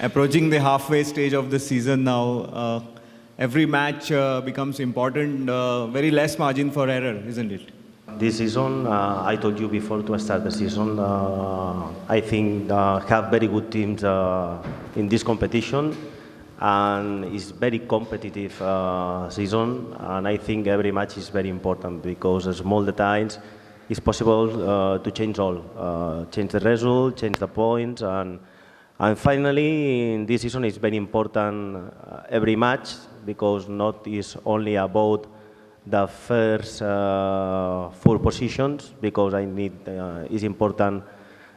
approaching the halfway stage of the season now. Every match becomes important. Very less margin for error, isn't it? This season, I told you before to start the season, I think have very good teams in this competition, and it's very competitive season. And I think every match is very important because small details it's possible to change all, change the result, change the points, and finally in this season it's very important every match because not is only about the first four positions because I need is important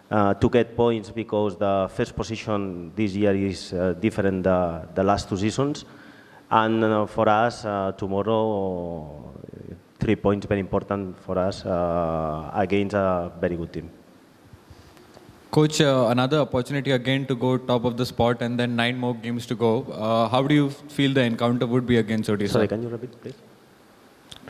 to get points because the first position this year is different the last two seasons, and for us tomorrow 3 points very important for us against a very good team. Coach, another opportunity again to go top of the spot and then 9 more games to go. How do you feel the encounter would be against Odisha? Sorry, can you repeat, please?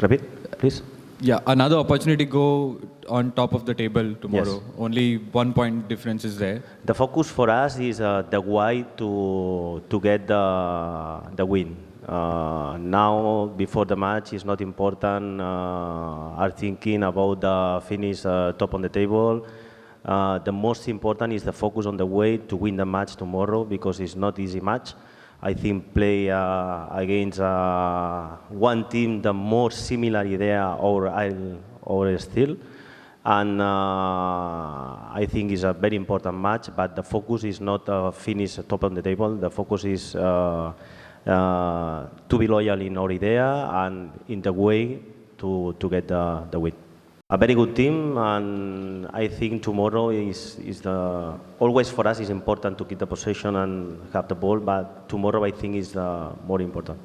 Repeat, please. Yeah, another opportunity go on top of the table tomorrow. Yes. Only 1 point difference is there. The focus for us is the way to get the win. Now, before the match, is not important. Are thinking about the finish top on the table. The most important is the focus on the way to win the match tomorrow because it's not easy match. I think play against one team the more similar idea or still, and I think it's a very important match. But the focus is not finish top on the table. The focus is to be loyal in our idea and in the way to get the win. A very good team, and I think tomorrow is the always for us is important to keep the possession and have the ball, but tomorrow I think is more important.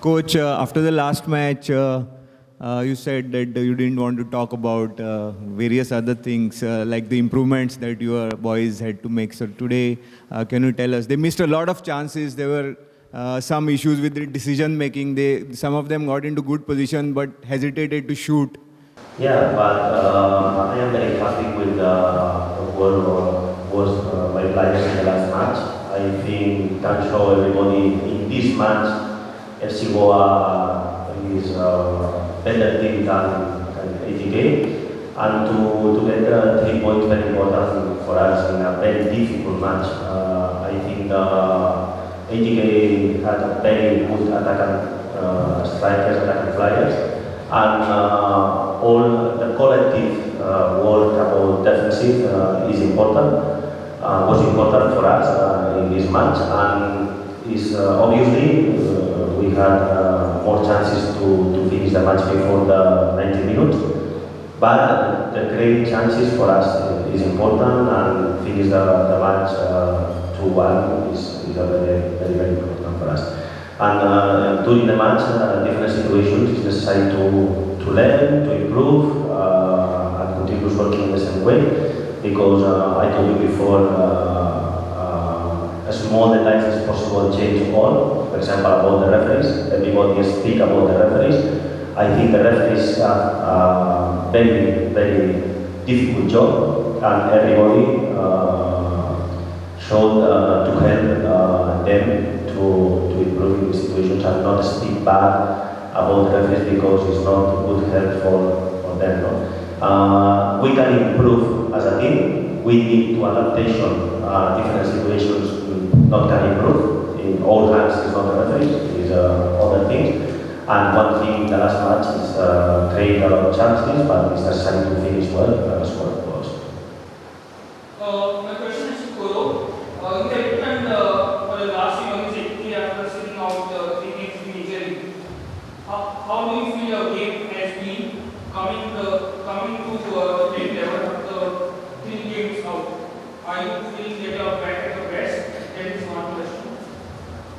Coach, after the last match, you said that you didn't want to talk about various other things like the improvements that your boys had to make. So today, can you tell us? They missed a lot of chances. There were some issues with the decision making. Some of them got into good position but hesitated to shoot. Yeah, but I am very happy with what was my players in the last match. I think can show everybody in this match FC GOA is a better team than ATK, and to get 3 points very important for us in a very difficult match. I think ATK had a very good attacking strikers, attacking players. And all the collective work about defensive is important, was important for us in this match, and is obviously we had more chances to finish the match before the 90 minutes, but the great chances for us is important, and finish the match 2-1 is a very important for us. And during the match, different situations, it's necessary to learn, to improve, and continue working in the same way. Because I told you before, a small details is possible to change all. For example, about the referees, everybody speak about the referees. I think the referees have a very difficult job, and everybody should to help them to improve in the situations and not speak bad about the referees because it's not good help for them. No? We can improve as a team. We need to adaptation. Different situations not can improve. In all hands is not the referees, it's other things. And one thing in the last match is create a lot of chances, but it's necessary to finish well and score goals. My question is to Koro. In the equipment for the last year, after sitting out 3 games injury, how do you feel your game has been coming to the league level after 3 games out? Are you feeling that you are back at your best? That is one question.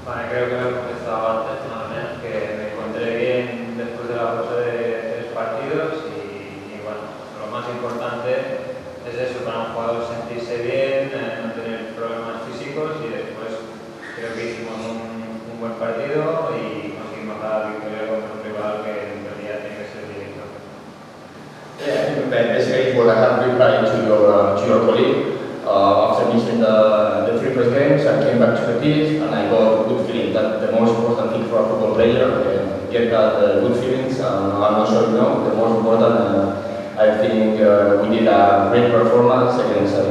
Vale, creo que lo he contestado antes, nada menos que me encontré bien después de la pausa de 3 partidos y bueno, lo más importante es eso, para un jugador sentirse bien, no tener problemas físicos y después creo que hicimos un buen partido y conseguimos la victoria contra un rival que en realidad tiene que ser directo. Yeah, basically what I have replied to your colleague after missing the 3 first games, I came back to the pitch, and I got good feeling. That's the most important thing for a football player. Get that good feelings, and I'm not sure the most important. I think we did a great performance against a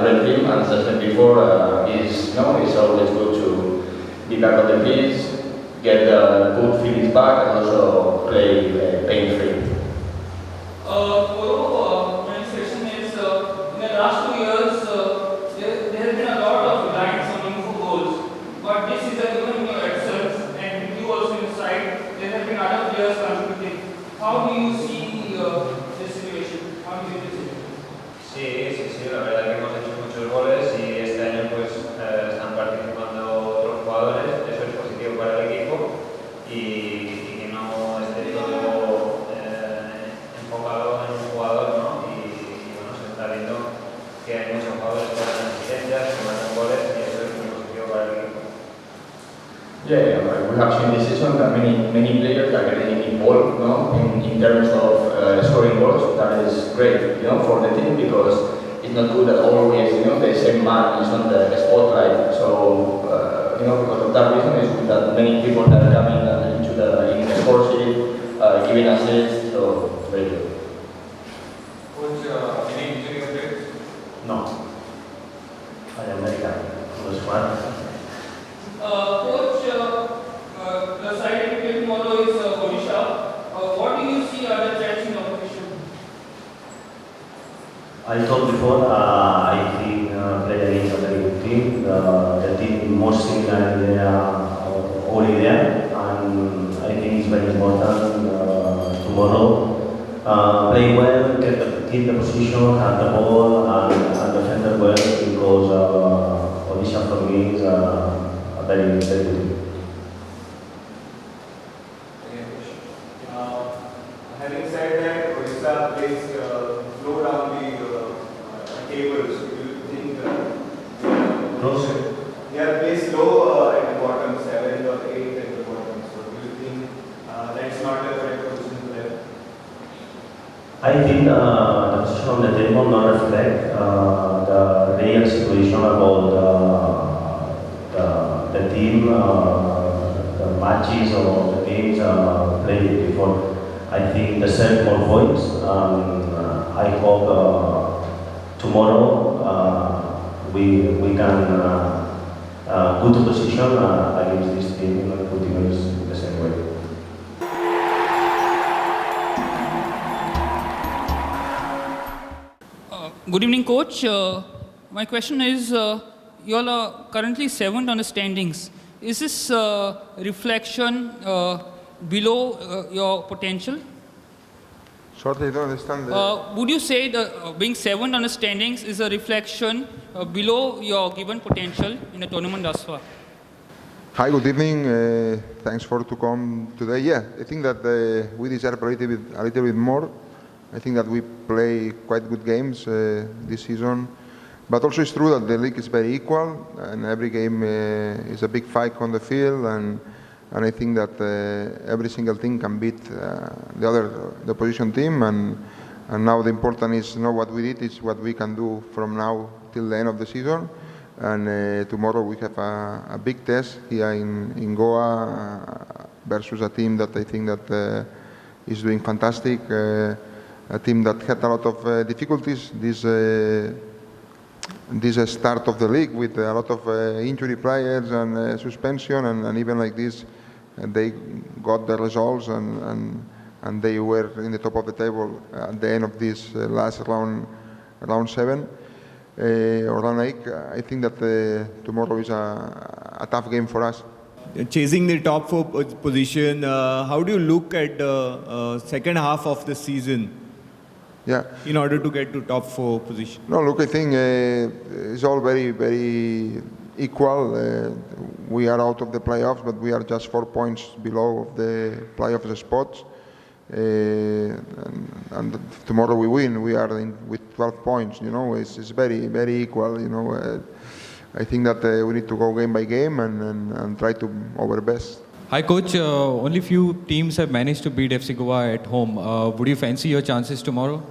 great team, and as I said before, it's always good to be back on the pitch, get good feelings back, and also play pain-free. My next question is, in the last 2 years, there has been a lot of reliance on you for goals, but this season, given your excellence and with you also inside, there have been other players contributing. How do you see this situation? How do you see this situation? Sí, la verdad que hemos hecho muchos goles y este año pues están participando otros jugadores, eso es positivo para el equipo y que no esté todo enfocado en un jugador, ¿no? Y bueno, se está viendo que hay muchos jugadores que dan asistencias, que marcan goles y eso es muy positivo para el equipo. Yeah, we have seen this season that many players are getting involved, in terms of scoring goals. That is great, for the team, because it's not good that always, the same man is on the spotlight. So, because of that reason, it's good that many people that are coming into the score sheet, giving assists. So, very good. Coach, any injury updates? No. I am very happy for the squad. Coach, the side you play tomorrow is Odisha. What do you see are the threats in the opposition? I told before, I think play against a very good team. The team more similar in the all there, and I think it's very important tomorrow. Play well, keep the position, have the ball, and defend well, because Odisha for me is a very, very good team. Having said that, Odisha plays slow down the tables. Do you think they are placed low at the bottom, 7th or 8th at the bottom? So do you think that's not a correct position for them? I think the position on the table not reflect the real situation about the team, the matches or the games played before. I think they serve more points. I hope tomorrow we can put the position against this team and continue the same way. Good evening, Coach. My question is, you all are currently 7th on the standings. Is this reflection below your potential? Sorry, I don't understand. Would you say that being 7th on the standings is a reflection below your given potential in the tournament thus far? Hi, good evening. Thanks for to come today. Yeah, I think that we deserve a little bit more. I think that we play quite good games this season. But also it's true that the league is very equal, and every game is a big fight on the field, and I think that every single team can beat the opposition team, and now the important is not what we did, it's what we can do from now till the end of the season. And tomorrow we have a big test here in GOA versus a team that I think that is doing fantastic, a team that had a lot of difficulties this start of the league, with a lot of injury players and suspension, and even like this, they got the results, and they were in the top of the table at the end of this last round 7 or round 8. I think that tomorrow is a tough game for us. Chasing the top 4 position, how do you look at the second half of the season? Yeah. In order to get to top 4 position? No, look, I think it's all very, very equal. We are out of the playoffs, but we are just 4 points below of the playoff spots. And tomorrow we win. We are with 12 points. It's very, very equal. I think that we need to go game by game and try to our best. Hi, Coach. Only few teams have managed to beat FC Goa at home. Would you fancy your chances tomorrow?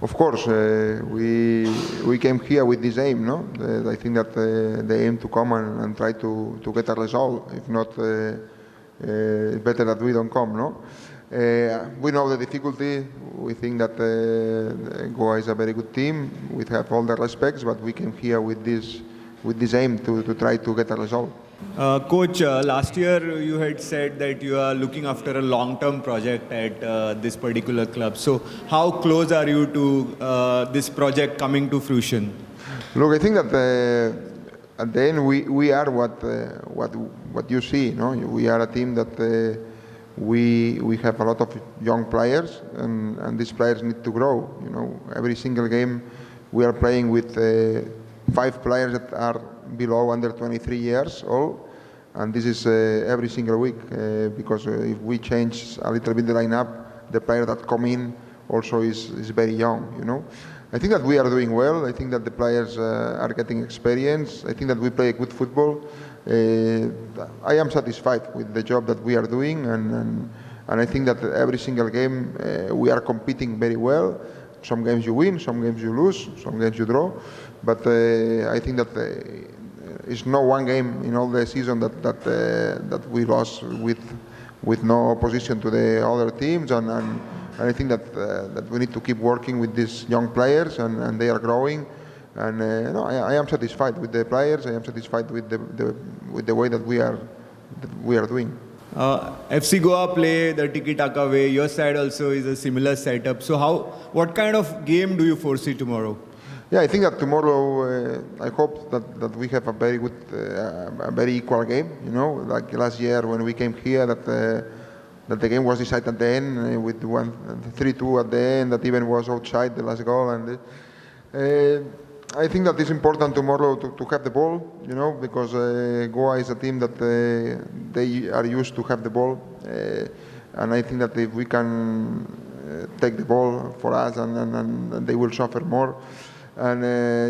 Of course, we we came here with this aim, no? I think that the aim to come and try to get a result. If not, it's better that we don't come, no? We know the difficulty. We think that GOA is a very good team. We have all the respects, but we came here with this aim to try to get a result. Coach, last year you had said that you are looking after a long-term project at this particular club. So how close are you to this project coming to fruition? Look, I think that at the end we are what you see. No, we are a team that we have a lot of young players, and these players need to grow. You know, every single game we are playing with 5 players that are below under 23 years old, and this is every single week because if we change a little bit the lineup, the player that come in also is very young. You know, I think that we are doing well. I think that the players are getting experience. I think that we play good football. I am satisfied with the job that we are doing, and I think that every single game we are competing very well. Some games you win, some games you lose, some games you draw, but I think that it's no one game in all the season that we lost with no opposition to the other teams, and I think that we need to keep working with these young players, and they are growing. And no, I am satisfied with the players. I am satisfied with the way that we are doing. FC Goa play the tiki-taka way. Your side also is a similar setup. So what kind of game do you foresee tomorrow? Yeah, I think that tomorrow, I hope that we have a very good, a very equal game. You know, like last year when we came here, that the game was decided at the end with 3-2 at the end. That even was outside the last goal. And I think that it's important tomorrow to have the ball. You know, because Goa is a team that they are used to have the ball, and I think that if we can take the ball for us, and they will suffer more. And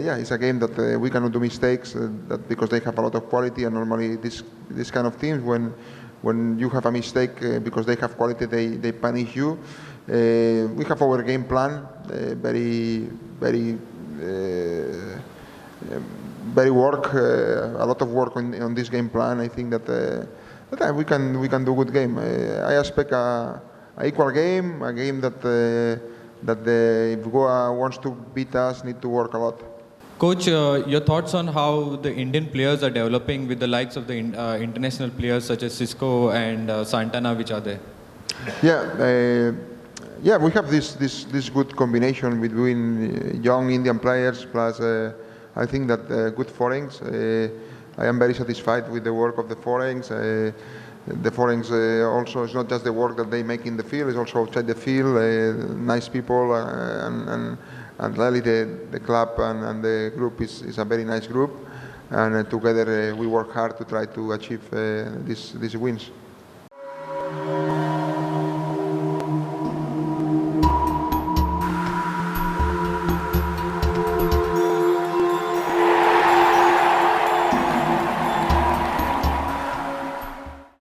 yeah, it's a game that we cannot do mistakes, that because they have a lot of quality, and normally this kind of teams, when you have a mistake because they have quality, they punish you. We have our game plan, very work, a lot of work on this game plan. I think that we can do good game. I expect a equal game, a game that if Goa wants to beat us, need to work a lot. Coach, your thoughts on how the Indian players are developing with the likes of the international players such as Cisco and Santana, which are there? Yeah, we have this good combination between young Indian players plus I think that good foreigners. I am very satisfied with the work of the foreigners. The foreigners also, it's not just the work that they make in the field, it's also outside the field, nice people, and really the club and the group is a very nice group, and together we work hard to try to achieve these wins.